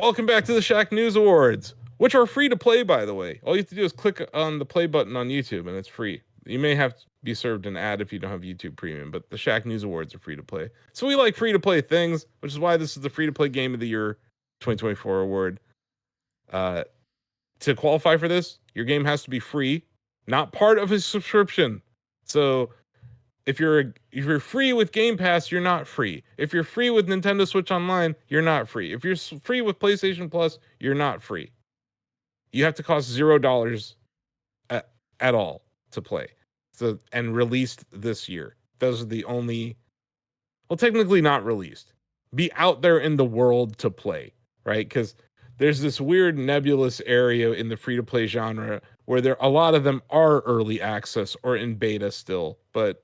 Welcome back to the Shacknews Awards, which are free to play, by the way. All you have to do is click on the play button on YouTube, and it's free. You may have to be served an ad if you don't have YouTube Premium, but the Shacknews Awards are free to play. So we like free to play things, which is why this is the free to play Game of the Year 2024 award. To qualify for this, your game has to be free, not part of a subscription. So if you're free with Game Pass, you're not free. If you're free with Nintendo Switch Online, you're not free. If you're free with PlayStation Plus, you're not free. You have to cost $0 at all to play. So, and released this year. Those are the only, well, technically not released. Be out there in the world to play, right? Because there's this weird nebulous area in the free-to-play genre where a lot of them are early access or in beta still, but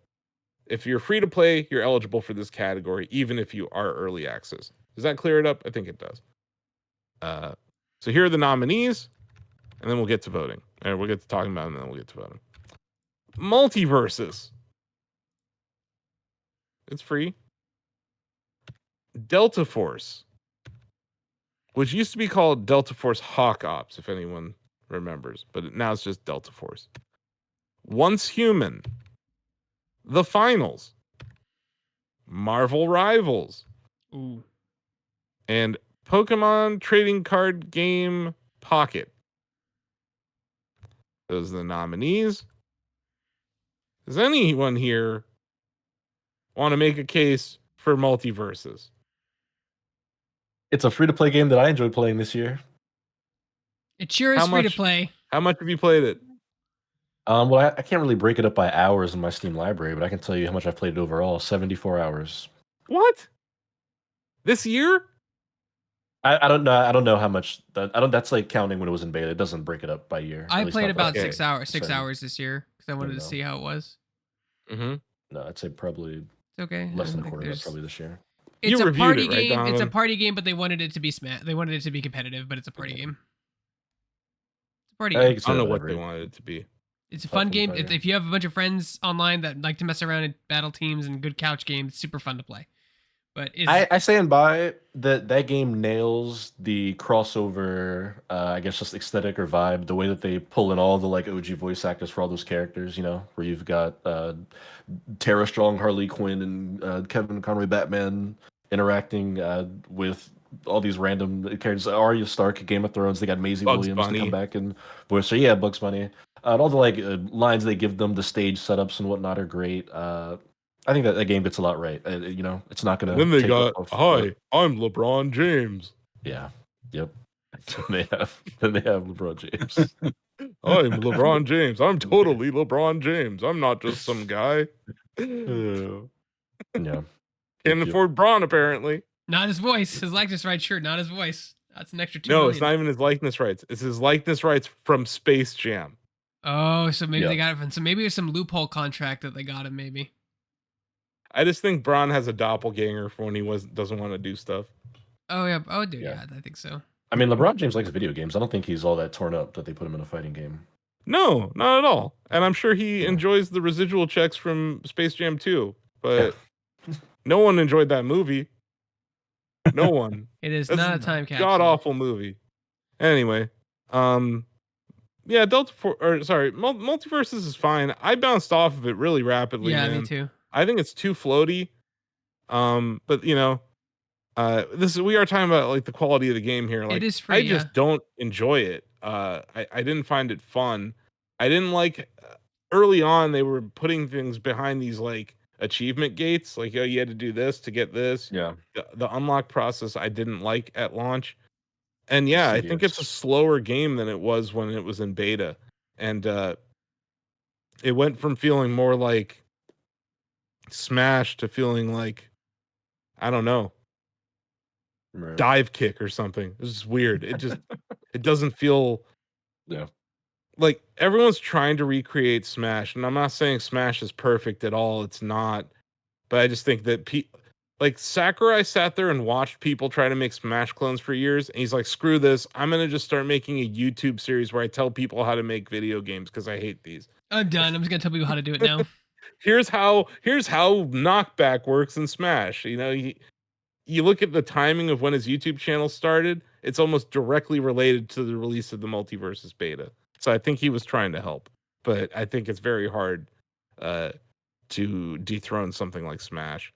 if you're free to play, you're eligible for this category, even if you are early access. Does that clear it up? I think it does. So here are the nominees, and then we'll get to voting. And we'll get to talking about them, and then we'll get to voting. Multiverses. It's free. Delta Force, which used to be called Delta Force Hawk Ops, if anyone remembers, but now it's just Delta Force. Once Human. The Finals, Marvel Rivals, ooh, and Pokemon Trading Card Game Pocket. Those are the nominees. Does anyone here want to make a case for Multiverses? It's a free-to-play game that I enjoyed playing this year. It sure is free to play. How much have you played it? Well, I can't really break it up by hours in my Steam library, but I can tell you how much I've played it overall. 74 hours. What? This year? I don't know. I don't know how much. That's like counting when it was in beta. It doesn't break it up by year. I played about that. 6 hours. 6 hours this year because I wanted to see how it was. Mm-hmm. No, I'd say probably okay. less than a quarter. That's probably this year. It's a party game. Right, it's a party game, but they wanted it to be They wanted it to be competitive, but it's a party game. It's a party game. I don't know what they wanted it to be. It's a fun game. If you have a bunch of friends online that like to mess around in battle teams and good couch games, it's super fun to play. But I stand by that game nails the crossover, I guess just aesthetic or vibe, the way that they pull in all the like OG voice actors for all those characters, you know, where you've got Tara Strong, Harley Quinn, and Kevin Conroy Batman interacting with all these random characters. Arya Stark, Game of Thrones, they got Maisie Williams to come back and voice. So yeah, Bugs Bunny. And all the like lines they give them, the stage setups and whatnot are great. I think that game gets a lot right. You know, it's not gonna. Then they got hi, I'm LeBron James. Yeah. Yep. Then they have LeBron James. I'm LeBron James. I'm totally LeBron James. I'm not just some guy. Yeah. Can't afford Braun apparently. Not his voice. His likeness rights, sure. Not his voice. That's an extra $2 million. No, it's not even his likeness rights. It's his likeness rights from Space Jam. Oh, so maybe they got it from. So maybe there's some loophole contract that they got him. Maybe. I just think Braun has a doppelganger for when he doesn't want to do stuff. Oh yeah. Oh dude, yeah, I think so. I mean, LeBron James likes video games. I don't think he's all that torn up that they put him in a fighting game. No, not at all. And I'm sure he enjoys the residual checks from Space Jam 2. But no one enjoyed that movie. No one. It is not a time capsule. God awful movie. Anyway, yeah, Multiverses is fine. I bounced off of it really rapidly. Yeah, man. Me too. I think it's too floaty. But you know, we are talking about like the quality of the game here. Like, it is free. I just don't enjoy it. I didn't find it fun. I didn't like early on they were putting things behind these like achievement gates, like, oh, you had to do this to get this. Yeah. The unlock process I didn't like at launch. And yeah, I think it's a slower game than it was when it was in beta. And it went from feeling more like Smash to feeling like, I don't know, dive kick or something. It's just weird. It just it doesn't feel like everyone's trying to recreate Smash, and I'm not saying Smash is perfect at all. It's not, but I just think that like Sakurai sat there and watched people try to make Smash clones for years, and he's like, "Screw this! I'm gonna just start making a YouTube series where I tell people how to make video games because I hate these." I'm done. I'm just gonna tell people how to do it now. Here's how knockback works in Smash. You know, you look at the timing of when his YouTube channel started, it's almost directly related to the release of the Multiversus beta. So I think he was trying to help, but I think it's very hard to dethrone something like Smash.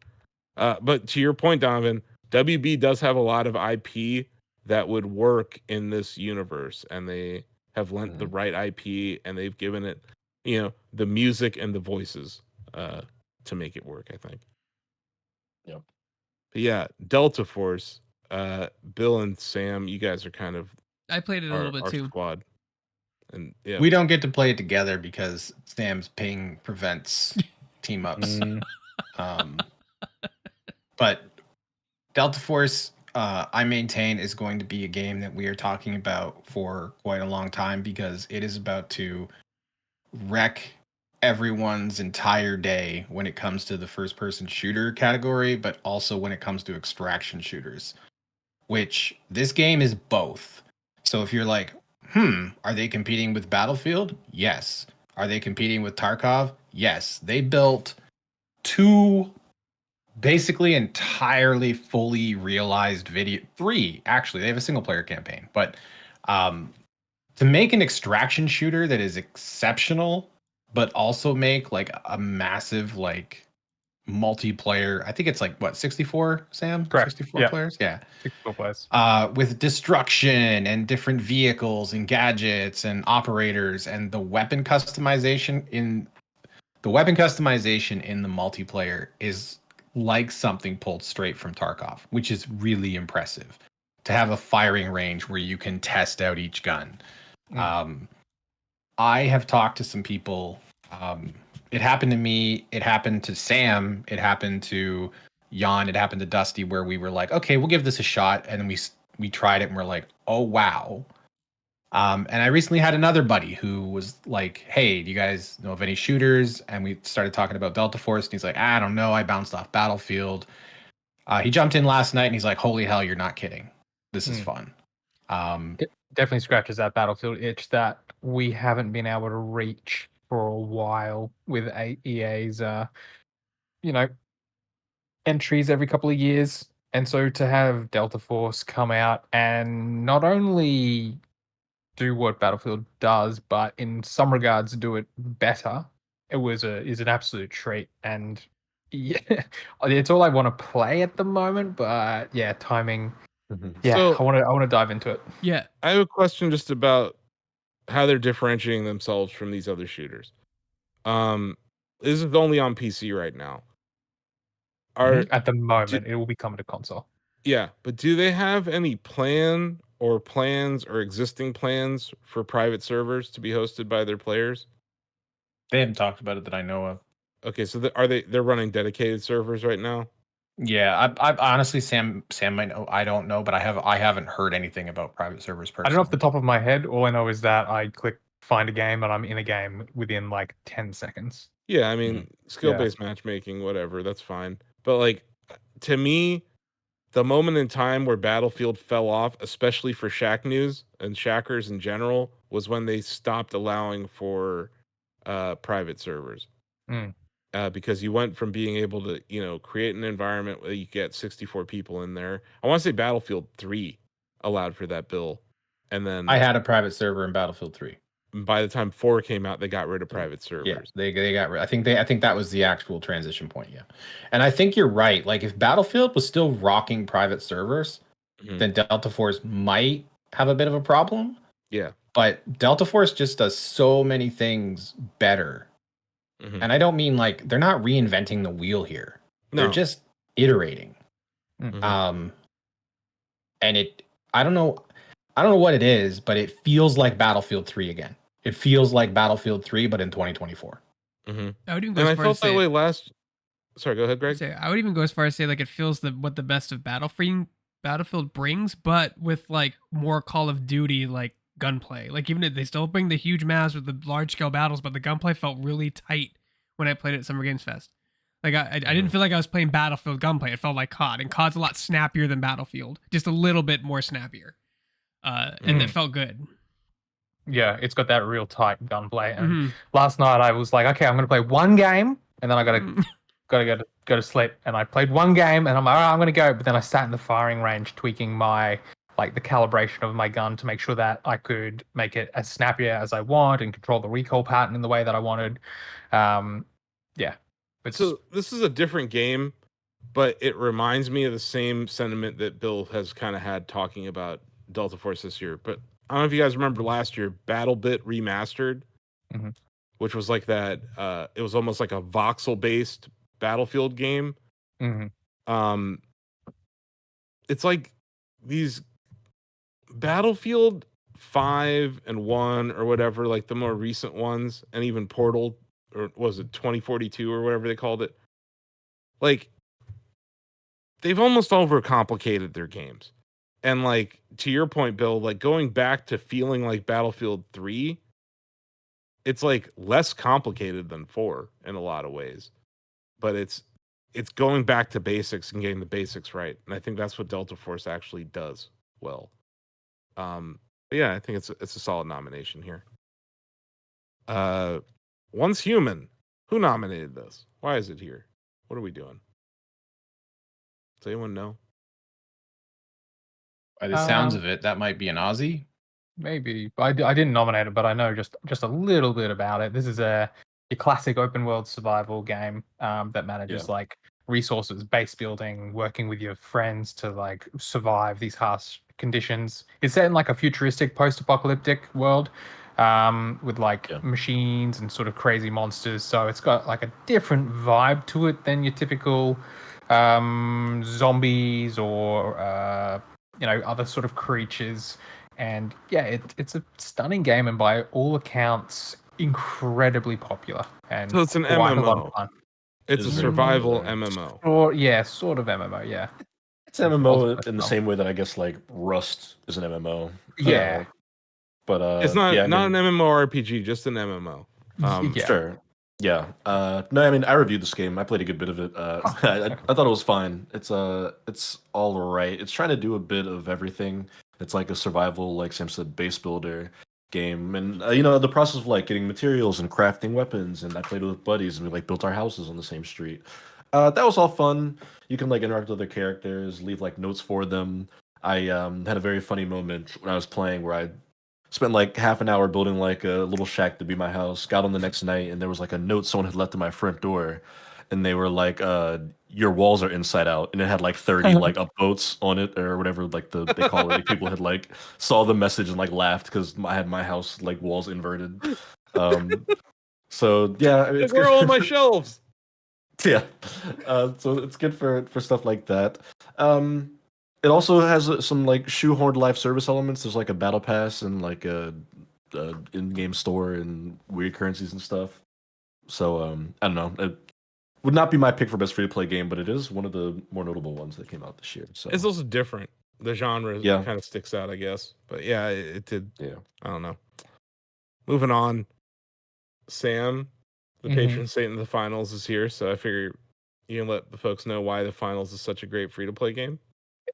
But to your point, Donovan, WB does have a lot of IP that would work in this universe, and they have lent the right IP, and they've given it, the music and the voices to make it work, I think. Yep. But yeah, Delta Force, Bill and Sam, you guys are kind of I played it a little bit our too. squad. And yeah, we don't get to play it together because Sam's ping prevents team ups. But Delta Force, I maintain, is going to be a game that we are talking about for quite a long time because it is about to wreck everyone's entire day when it comes to the first-person shooter category, but also when it comes to extraction shooters, which this game is both. So if you're like, are they competing with Battlefield? Yes. Are they competing with Tarkov? Yes. They built two basically entirely fully realized three, actually. They have a single player campaign. But to make an extraction shooter that is exceptional, but also make like a massive like multiplayer, I think it's like what, 64, Sam? Correct. 64 players? Yeah. 64 players. With destruction and different vehicles and gadgets and operators and the weapon customization in the multiplayer is like something pulled straight from Tarkov, which is really impressive. To have a firing range where you can test out each gun. I have talked to some people. It happened to me. It happened to Sam. It happened to Jan. It happened to Dusty, where we were like, okay, we'll give this a shot. And then we tried it and we're like, oh, wow. And I recently had another buddy who was like, hey, do you guys know of any shooters? And we started talking about Delta Force. And he's like, I don't know. I bounced off Battlefield. He jumped in last night and he's like, holy hell, you're not kidding. This is fun. It definitely scratches that Battlefield itch that we haven't been able to reach for a while with EA's, entries every couple of years. And so to have Delta Force come out and not only do what Battlefield does, but in some regards do it better, is an absolute treat. And yeah, it's all I want to play at the moment. But yeah, timing. Yeah, So, I want to dive into it. Yeah, I have a question just about how they're differentiating themselves from these other shooters. This is only on PC right now. At the moment, it will be coming to console. Yeah, but do they have any plans or existing plans for private servers to be hosted by their players? They haven't talked about it that I know of. Okay, so they're running dedicated servers right now? Yeah, I honestly, Sam might know. I don't know, but I haven't heard anything about private servers personally. I don't know off the top of my head. All I know is that I click find a game and I'm in a game within like 10 seconds. Yeah, I mean, skill-based matchmaking, whatever, that's fine. But like, to me, the moment in time where Battlefield fell off, especially for Shacknews and Shackers in general, was when they stopped allowing for private servers. Because you went from being able to, create an environment where you get 64 people in there. I want to say Battlefield 3 allowed for that bill. And then I had a private server in Battlefield 3. By the time 4 came out, they got rid of private servers. Yeah, they got rid. I think that was the actual transition point. Yeah, and I think you're right. Like if Battlefield was still rocking private servers, then Delta Force might have a bit of a problem. Yeah, but Delta Force just does so many things better, and I don't mean like they're not reinventing the wheel here. No. They're just iterating. And I don't know what it is, but it feels like Battlefield 3 again. It feels like Battlefield 3, but in 2024. I would even go as far as that way last. Sorry, go ahead, Greg. I would even go as far as say like it feels what the best of Battlefield brings, but with like more Call of Duty like gunplay. Like even if they still bring the huge maps with the large scale battles, but the gunplay felt really tight when I played it at Summer Games Fest. Like I didn't feel like I was playing Battlefield gunplay. It felt like COD, and COD's a lot snappier than Battlefield, just a little bit more snappier. And it felt good. Yeah, it's got that real tight gunplay. And last night I was like, okay, I'm going to play one game, and then I got to gotta go to sleep. And I played one game, and I'm like, all right, I'm gonna go. But then I sat in the firing range, tweaking my the calibration of my gun to make sure that I could make it as snappier as I want and control the recoil pattern in the way that I wanted. Yeah. So this is a different game, but it reminds me of the same sentiment that Bill has kind of had talking about Delta Force this year. But I don't know if you guys remember last year, BattleBit Remastered, which was like that. It was almost like a voxel-based Battlefield game. It's like these Battlefield 5 and 1 or whatever, like the more recent ones, and even Portal, or was it 2042 or whatever they called it? Like, they've almost overcomplicated their games. And like, to your point, Bill, like going back to feeling like Battlefield 3, it's like less complicated than 4 in a lot of ways. But it's going back to basics and getting the basics right. And I think that's what Delta Force actually does well. But yeah, I think it's a solid nomination here. Once Human. Who nominated this? Why is it here? What are we doing? Does anyone know? By the sounds of it, that might be an Aussie. Maybe. I didn't nominate it, but I know just a little bit about it. This is your classic open world survival game that manages like resources, base building, working with your friends to like survive these harsh conditions. It's set in like a futuristic post-apocalyptic world with like machines and sort of crazy monsters. So it's got like a different vibe to it than your typical zombies or other sort of creatures. And yeah, it's a stunning game, and by all accounts, incredibly popular. And so it's an MMO. It's a survival MMO. Or yeah, sort of MMO. Yeah, it's an MMO in the same way that I guess like Rust is an MMO. Yeah, but it's not an MMORPG, just an MMO. Sure. Yeah. No, I mean, I reviewed this game. I played a good bit of it. I thought it was fine. It's all right. It's trying to do a bit of everything. It's like a survival, like Sam said, base builder game, and the process of like getting materials and crafting weapons. And I played with buddies, and we like built our houses on the same street. That was all fun. You can like interact with other characters, leave like notes for them. I had a very funny moment when I was playing where I spent like half an hour building like a little shack to be my house. Got on the next night, and there was like a note someone had left at my front door, and they were like, "Your walls are inside out," and it had like 30 like upvotes on it or whatever like they call it. Like, people had like saw the message and like laughed because I had my house like walls inverted. So yeah, it's where are all my shelves? Yeah, so it's good for stuff like that. It also has some like shoehorned live service elements. There's like a battle pass and like a in-game store and weird currencies and stuff. So I don't know. It would not be my pick for best free-to-play game, but it is one of the more notable ones that came out this year. So it's also different. The genre kind of sticks out, I guess. But yeah, it did. Yeah. I don't know. Moving on. Sam, the patron saint of the finals, is here, so I figure you can let the folks know why the finals is such a great free-to-play game.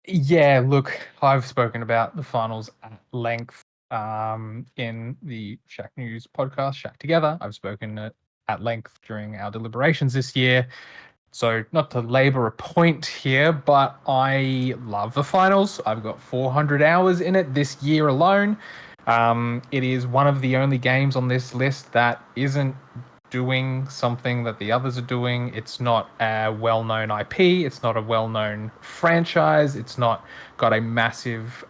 Yeah, look, I've spoken about the finals at length in the Shacknews podcast, Shack Together. I've spoken at length during our deliberations this year. So not to labor a point here, but I love the finals. I've got 400 hours in it this year alone. It is one of the only games on this list that isn't doing something that the others are doing. It's not a well-known IP. It's not a well-known franchise. It's not got a massive,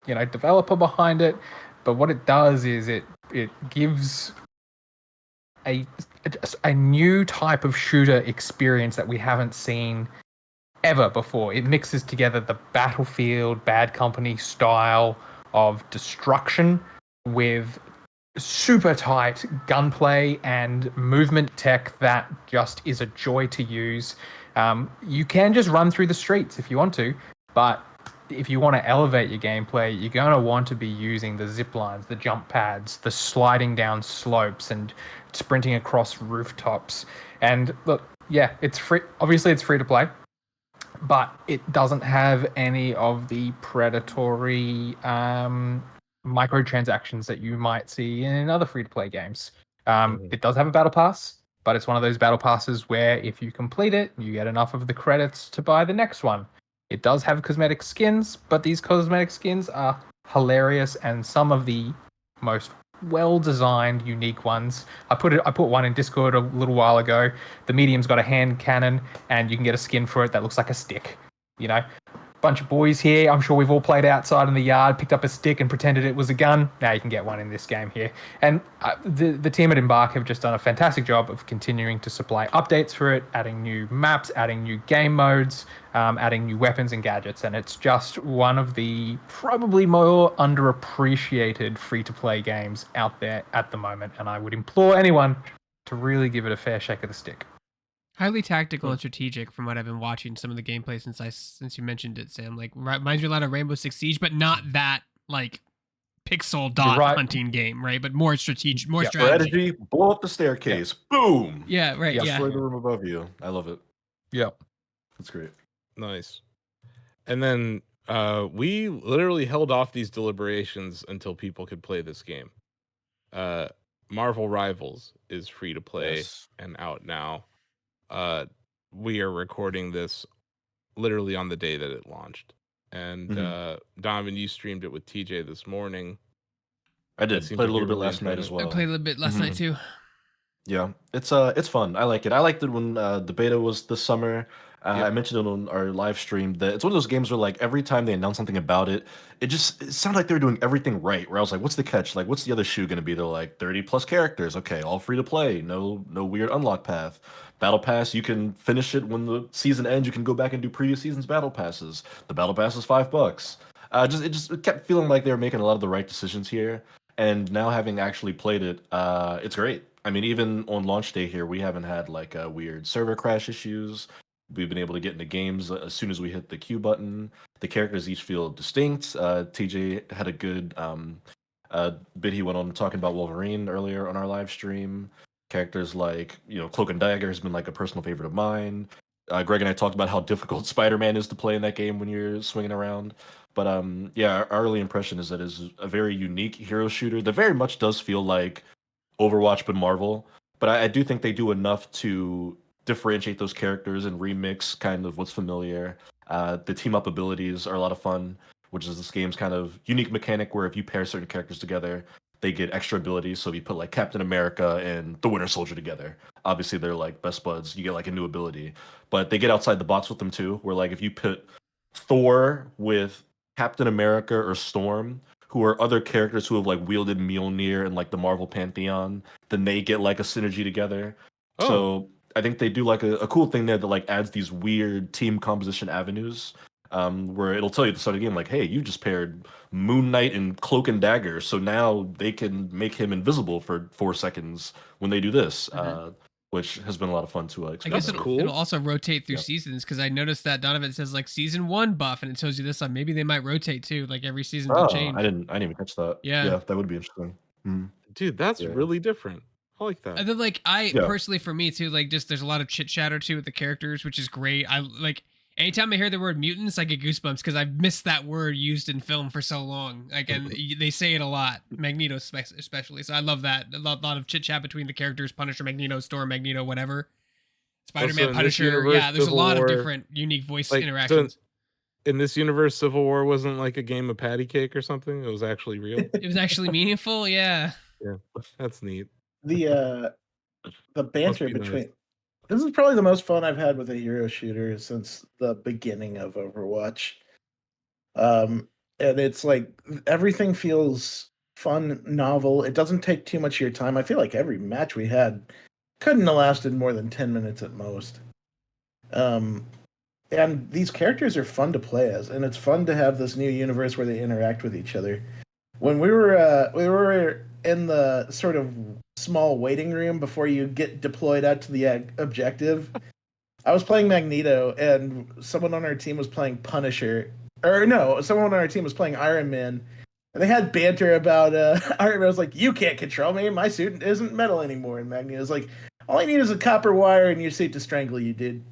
developer behind it. But what it does is it gives a new type of shooter experience that we haven't seen ever before. It mixes together the Battlefield, Bad Company style of destruction with super tight gunplay and movement tech that just is a joy to use. You can just run through the streets if you want to, but if you want to elevate your gameplay, you're going to want to be using the zip lines, the jump pads, the sliding down slopes, and sprinting across rooftops. And look, yeah, it's free. Obviously, it's free to play, but it doesn't have any of the predatory microtransactions that you might see in other free-to-play games. It does have a battle pass, but it's one of those battle passes where if you complete it, you get enough of the credits to buy the next one. It does have cosmetic skins, but these cosmetic skins are hilarious and some of the most well-designed, unique ones. I put one in Discord a little while ago. The medium's got a hand cannon, and you can get a skin for it that looks like a stick. You know, bunch of boys here. I'm sure we've all played outside in the yard, picked up a stick and pretended it was a gun. Now you can get one in this game here. And the team at Embark have just done a fantastic job of continuing to supply updates for it, adding new maps, adding new game modes, adding new weapons and gadgets. And it's just one of the probably more underappreciated free-to-play games out there at the moment. And I would implore anyone to really give it a fair shake of the stick. Highly tactical and strategic from what I've been watching some of the gameplay since you mentioned it, Sam. Like reminds me a lot of Rainbow Six Siege, but not that like pixel dot hunting game, right? But more strategic, more strategy. Strategy, blow up the staircase, boom. Yeah, right. Yeah. Destroy the room above you. I love it. Yeah, that's great. Nice. And then we literally held off these deliberations until people could play this game. Marvel Rivals is free to play and out now. We are recording this literally on the day that it launched, and Donovan, you streamed it with TJ this morning. I did. Played a little bit last night as well. I played a little bit last night too. Yeah, it's fun. I like it. I liked it when the beta was this summer. I mentioned it on our live stream that it's one of those games where like every time they announce something about it, it sounded like they were doing everything right. Where I was like, what's the catch? Like, what's the other shoe going to be? They're like 30 plus characters. Okay, all free to play. No weird unlock path. Battle Pass, you can finish it when the season ends. You can go back and do previous season's Battle Passes. The Battle Pass is $5. It kept feeling like they were making a lot of the right decisions here. And now having actually played it, it's great. I mean, even on launch day here, we haven't had like weird server crash issues. We've been able to get into games as soon as we hit the Q button. The characters each feel distinct. TJ had a good bit he went on talking about Wolverine earlier on our live stream. Characters like, Cloak and Dagger has been like a personal favorite of mine. Greg and I talked about how difficult Spider-Man is to play in that game when you're swinging around. But our early impression is that it's a very unique hero shooter that very much does feel like Overwatch but Marvel. But I do think they do enough to differentiate those characters and remix kind of what's familiar. The team up abilities are a lot of fun, which is this game's kind of unique mechanic where if you pair certain characters together, they get extra abilities. So if you put like Captain America and the Winter Soldier together, obviously they're like best buds. You get like a new ability, but they get outside the box with them too. Where like if you put Thor with Captain America or Storm, who are other characters who have like wielded Mjolnir and like the Marvel Pantheon, then they get like a synergy together. So I think they do like a cool thing there that like adds these weird team composition avenues. Where it'll tell you at the start of the game, like, hey, you just paired Moon Knight and Cloak and Dagger, so now they can make him invisible for 4 seconds when they do this, which has been a lot of fun to experience. I guess it'll also rotate through seasons, because I noticed that Donovan says like season 1 buff, and it tells you this one. Maybe they might rotate too, like every season will change. I didn't even catch that. Yeah, that would be interesting. Dude, that's really different. I like that. And then like personally, for me too, like just there's a lot of chit chatter too with the characters, which is great. I like. Anytime I hear the word mutants, I get goosebumps because I've missed that word used in film for so long. Like, and they say it a lot, Magneto especially. So I love that. A lot of chit chat between the characters: Punisher, Magneto, Storm, Magneto, whatever. Spider-Man, Punisher. Yeah, there's a lot of different unique voice interactions. So in this universe, Civil War wasn't like a game of patty cake or something. It was actually real. It was actually meaningful. Yeah. Yeah, that's neat. The banter between. This is probably the most fun I've had with a hero shooter since the beginning of Overwatch. And it's like everything feels fun, novel. It doesn't take too much of your time. I feel like every match we had couldn't have lasted more than 10 minutes at most. And these characters are fun to play as, and it's fun to have this new universe where they interact with each other. When we were in the sort of small waiting room before you get deployed out to the objective, I was playing Magneto, and someone on our team was playing Punisher. Or no, someone on our team was playing Iron Man. And they had banter about Iron Man. I was like, you can't control me. My suit isn't metal anymore. And Magneto's like, all I need is a copper wire in your suit to strangle you, dude.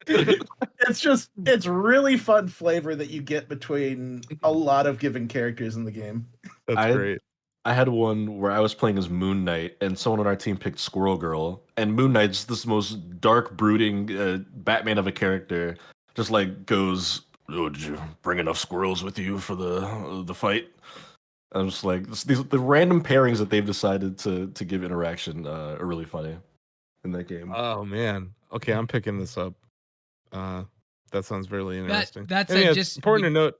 It's really fun flavor that you get between a lot of given characters in the game. That's great. I had one where I was playing as Moon Knight, and someone on our team picked Squirrel Girl, and Moon Knight's this most dark, brooding Batman of a character. Just like goes, "Oh, did you bring enough squirrels with you for the fight?" I'm just like the random pairings that they've decided to give interaction are really funny in that game. Oh man. Okay, I'm picking this up. That sounds really interesting. That And said, yeah, it's just important to note.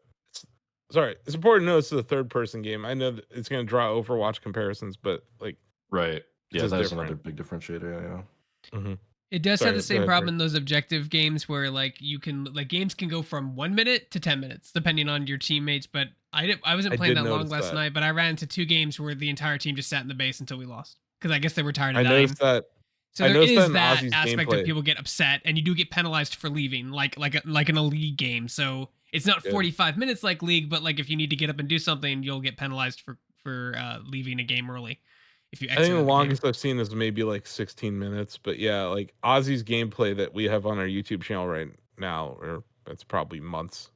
Sorry, it's important to note it's a third-person game. I know that it's going to draw Overwatch comparisons, but like, Right. Yeah, just that is different. another big differentiator. Yeah. Mhm. it does Sorry, have the go same ahead, problem Greg. in those objective games where like you can like games can go from 1 minute to 10 minutes depending on your teammates. But I wasn't I playing did that long notice last that. night, but I ran into 2 games where the entire team just sat in the base until we lost because I guess they were tired of I dying. noticed that. So I there noticed that is in that Ozzy's aspect of gameplay. people get upset, and you do get penalized for leaving, like in a league game. So it's not Good. 45 minutes like league, but like if you need to get up and do something, you'll get penalized for leaving a game early if you I think exit the the game. longest I've seen is maybe like 16 minutes, but yeah, like Ozzy's gameplay that we have on our YouTube channel right now, or that's probably months.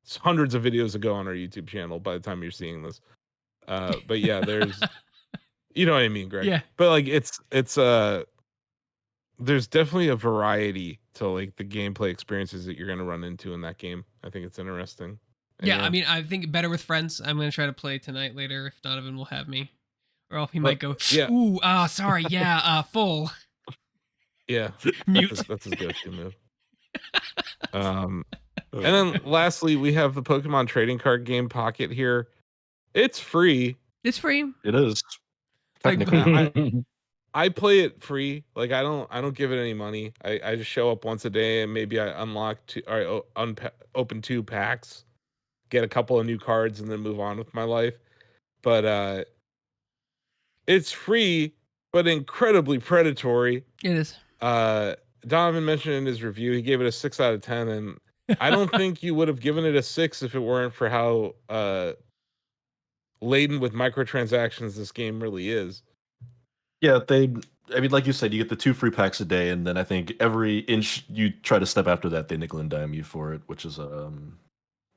It's hundreds of videos ago on our YouTube channel by the time you're seeing this. But yeah, there's, you know what I mean, Greg. Yeah. But like it's there's definitely a variety to like the gameplay experiences that you're gonna run into in that game. I think it's interesting. And Yeah, I mean, I think better with friends. I'm gonna try to play tonight later if Donovan will have me, or else he might go, yeah. "Ooh, sorry, yeah, full Yeah, mute." that's his go-to move. And then lastly, we have the Pokemon trading card game Pocket here. It's free. It's free. It is Like, technically. I play it free. Like I don't give it any money. I just show up once a day and maybe I unlock open 2 packs, get a couple of new cards, and then move on with my life. But it's free, but incredibly predatory. It is. Donovan mentioned in his review he gave it a 6 out of 10, and I don't think you would have given it a 6 if it weren't for how laden with microtransactions this game really is. Yeah, I mean, like you said, you get the 2 free packs a day, and then I think every inch you try to step after that, they nickel and dime you for it, which is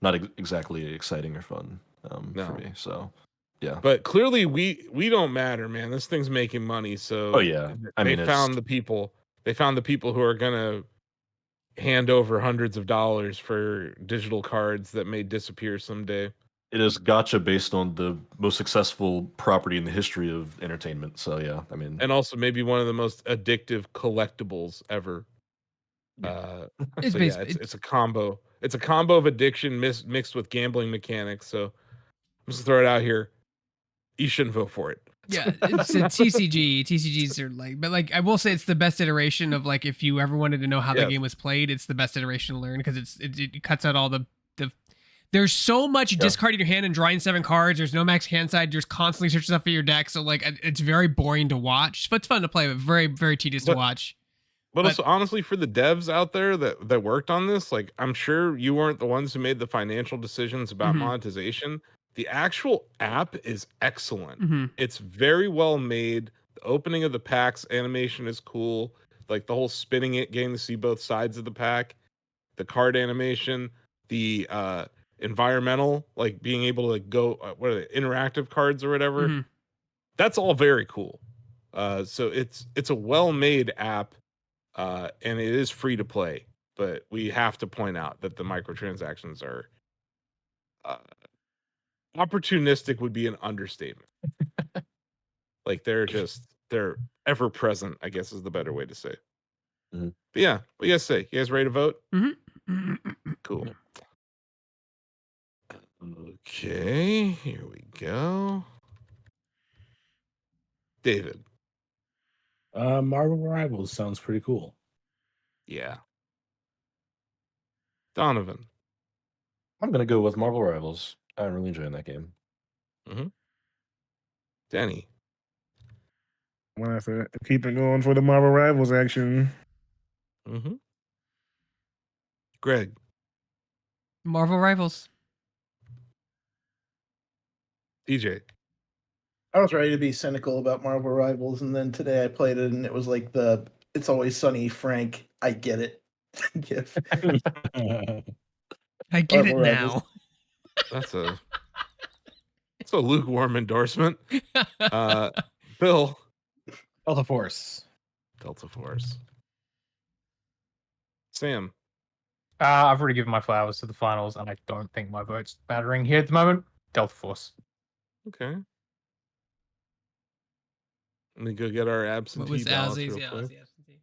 not exactly exciting or fun No. for me. So, yeah. But clearly we don't matter, man. This thing's making money, so Oh yeah, I mean, they found the people. They found the people who are gonna hand over hundreds of dollars for digital cards that may disappear someday. it is gotcha based on the most successful property in the history of entertainment. So yeah, I mean, And also maybe one of the most addictive collectibles ever. It's So yeah, basically it's a combo. It's a combo of addiction mixed with gambling mechanics. So I'm just throw it out here. You shouldn't vote for it. yeah, it's a TCG. TCGs are like, but like I will say, it's the best iteration of like if you ever wanted to know how the Yes. game was played, it's the best iteration to learn because it cuts out all the. There's so much discarding your hand and drawing 7 cards. There's no max hand side. You're just constantly searching stuff for your deck. So like it's very boring to watch. But it's fun to play, but very very tedious to watch. But also, honestly, for the devs out there that worked on this, like I'm sure you weren't the ones who made the financial decisions about monetization. The actual app is excellent. It's very well made. The opening of the packs animation is cool. Like the whole spinning it, getting to see both sides of the pack, the card animation, the environmental, like being able to go, what are they, interactive cards or whatever. That's all very cool. So it's a well-made app, and it is free to play. But we have to point out that the microtransactions are opportunistic would be an understatement. Like they're ever present, I guess is the better way to say. But yeah, what do you guys say? You guys ready to vote? Cool. Okay, here we go. David. Marvel Rivals sounds pretty cool. Yeah. Donovan. I'm gonna go with Marvel Rivals. I'm really enjoying that game. Danny. I'm gonna have to keep it going for the Marvel Rivals action. Greg. Marvel Rivals. DJ. I was ready to be cynical about Marvel Rivals, and then today I played it, and it was like the "It's Always Sunny" Frank. I get it. GIF. I get Marvel it Rivals. now. That's a It's a lukewarm endorsement. Bill. Delta Force. Delta Force. Sam. I've already given my flowers to the finals, and I don't think my vote's mattering here at the moment. Delta Force. Okay. Let me go get our What absentee was ballots Ozzy's? real Yeah, quick. Ozzy absentee.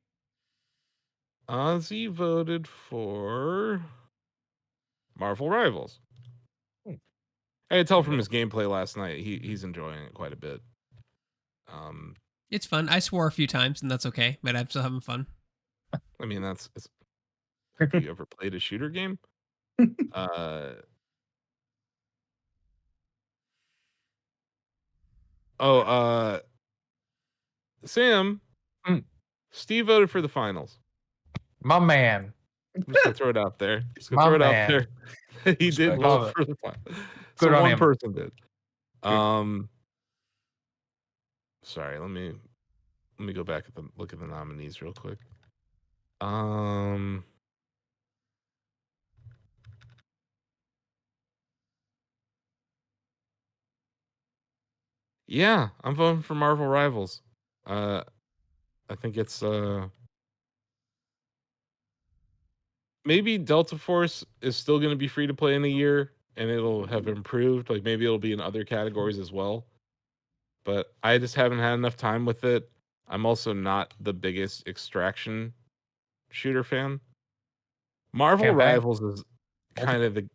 Ozzy voted for Marvel Rivals. I could tell from his gameplay last night, he's enjoying it quite a bit. It's fun. I swore a few times, and that's okay. But I'm still having fun. I mean, have you ever played a shooter game? Sam, Steve voted for the finals. My man. I'm just gonna throw it out there. My Throw it out man. there. He did Respect. vote Love it. for the finals. Good So on one him. person did. Sorry, let me go back at look at the nominees real quick. Yeah, I'm voting for Marvel Rivals. I think it's maybe Delta Force is still going to be free to play in a year, and it'll have improved. Like maybe it'll be in other categories as well. But I just haven't had enough time with it. I'm also not the biggest extraction shooter fan. Marvel Campaign. Rivals is kind of the.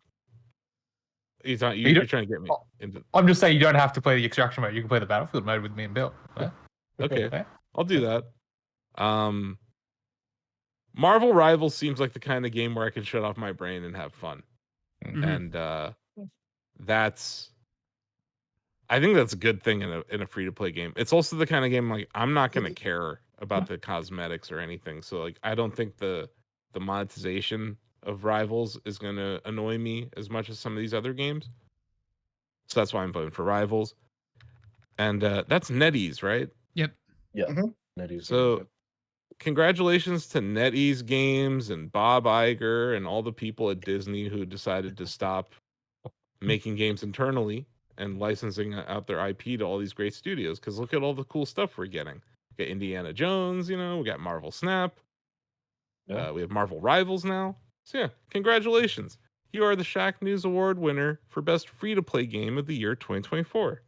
You're trying to get me into. I'm just saying you don't have to play the extraction mode. You can play the Battlefield mode with me and Bill. Yeah. Okay, Yeah. I'll do that. Marvel Rivals seems like the kind of game where I can shut off my brain and have fun. Mhm. And I think that's a good thing in a free to play game. It's also the kind of game like I'm not gonna care about the cosmetics or anything. So like I don't think the monetization of Rivals is gonna annoy me as much as some of these other games. So that's why I'm voting for Rivals. And that's NetEase, right? Yep. Yeah. Mhm. NetEase So games, congratulations to NetEase Games and Bob Iger and all the people at Disney who decided to stop making games internally and licensing out their IP to all these great studios. Because look at all the cool stuff we're getting. We got Indiana Jones, we got Marvel Snap. Yeah. We have Marvel Rivals now. So yeah, congratulations. You are the Shacknews Award winner for Best Free-to-Play Game of the Year 2024.